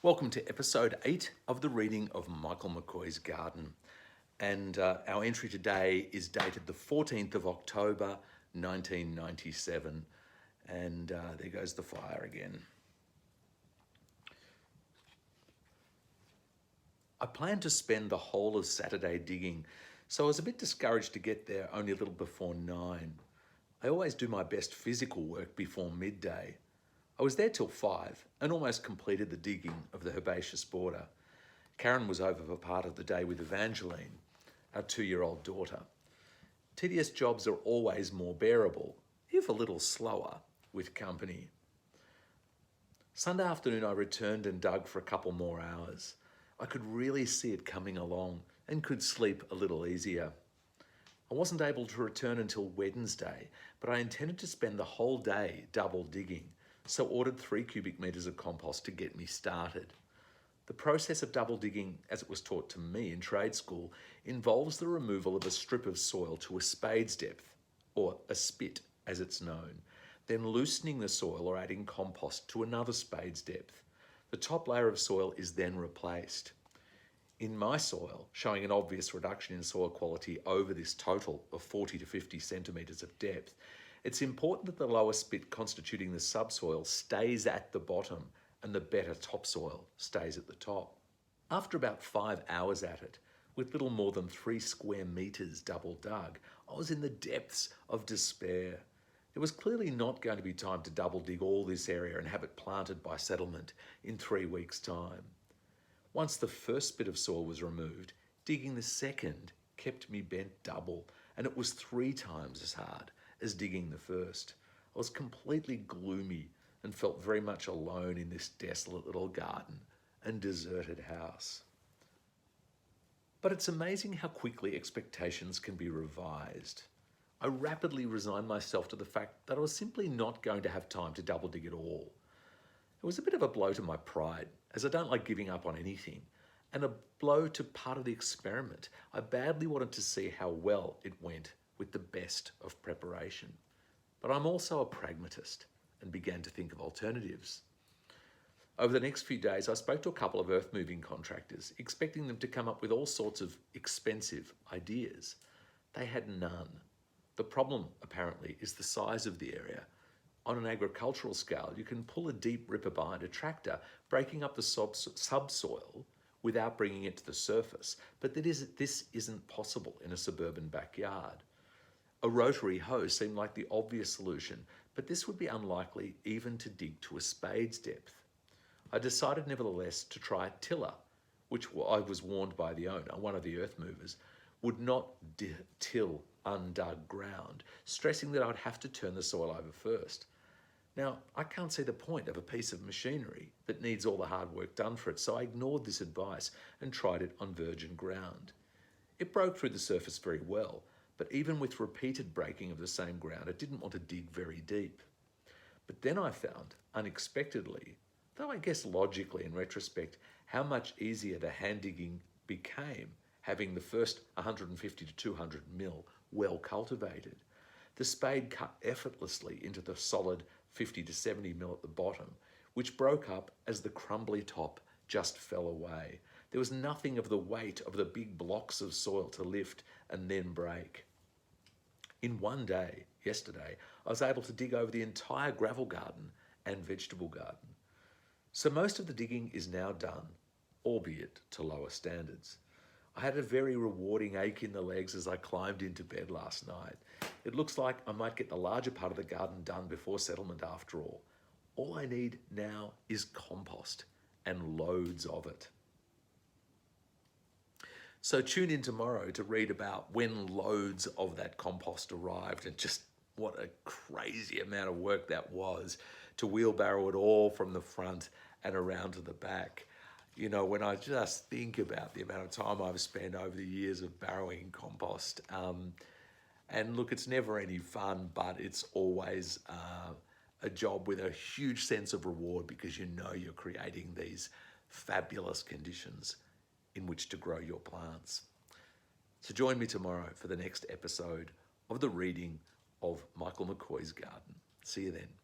Welcome to episode 8 of the reading of Michael McCoy's Garden. And our entry today is dated the 14th of October, 1997. And there goes the fire again. I planned to spend the whole of Saturday digging, so I was a bit discouraged to get there only a little before 9. I always do my best physical work before midday. I was there till 5 and almost completed the digging of the herbaceous border. Karen was over for part of the day with Evangeline, our 2-year-old daughter. Tedious jobs are always more bearable, if a little slower, with company. Sunday afternoon I returned and dug for a couple more hours. I could really see it coming along and could sleep a little easier. I wasn't able to return until Wednesday, but I intended to spend the whole day double digging, so ordered 3 cubic metres of compost to get me started. The process of double digging, as it was taught to me in trade school, involves the removal of a strip of soil to a spade's depth, or a spit as it's known, then loosening the soil or adding compost to another spade's depth. The top layer of soil is then replaced. In my soil, showing an obvious reduction in soil quality over this total of 40 to 50 centimetres of depth, it's important that the lower spit constituting the subsoil stays at the bottom and the better topsoil stays at the top. After about 5 hours at it, with little more than 3 square metres double dug, I was in the depths of despair. There was clearly not going to be time to double dig all this area and have it planted by settlement in 3 weeks' time. Once the first bit of soil was removed, digging the second kept me bent double, and it was 3 times as hard as digging the first. I was completely gloomy and felt very much alone in this desolate little garden and deserted house. But it's amazing how quickly expectations can be revised. I rapidly resigned myself to the fact that I was simply not going to have time to double dig at all. It was a bit of a blow to my pride, as I don't like giving up on anything, and a blow to part of the experiment. I badly wanted to see how well it went with the best of preparation. But I'm also a pragmatist and began to think of alternatives. Over the next few days, I spoke to a couple of earth-moving contractors, expecting them to come up with all sorts of expensive ideas. They had none. The problem, apparently, is the size of the area. On an agricultural scale, you can pull a deep ripper behind a tractor, breaking up the subsoil without bringing it to the surface. But this isn't possible in a suburban backyard. A rotary hoe seemed like the obvious solution, but this would be unlikely even to dig to a spade's depth. I decided nevertheless to try a tiller, which I was warned by the owner, one of the earth movers, would not till undug ground, stressing that I would have to turn the soil over first. Now, I can't see the point of a piece of machinery that needs all the hard work done for it, so I ignored this advice and tried it on virgin ground. It broke through the surface very well, but even with repeated breaking of the same ground, it didn't want to dig very deep. But then I found, unexpectedly, though I guess logically in retrospect, how much easier the hand digging became, having the first 150 to 200 mil well cultivated. The spade cut effortlessly into the solid 50 to 70 mil at the bottom, which broke up as the crumbly top just fell away. There was nothing of the weight of the big blocks of soil to lift and then break. In one day, yesterday, I was able to dig over the entire gravel garden and vegetable garden. So most of the digging is now done, albeit to lower standards. I had a very rewarding ache in the legs as I climbed into bed last night. It looks like I might get the larger part of the garden done before settlement after all. All I need now is compost and loads of it. So tune in tomorrow to read about when loads of that compost arrived and just what a crazy amount of work that was to wheelbarrow it all from the front and around to the back. You know, when I just think about the amount of time I've spent over the years of barrowing compost, and look, it's never any fun, but it's always a job with a huge sense of reward because you know you're creating these fabulous conditions in which to grow your plants. So join me tomorrow for the next episode of the reading of Michael McCoy's Garden. See you then.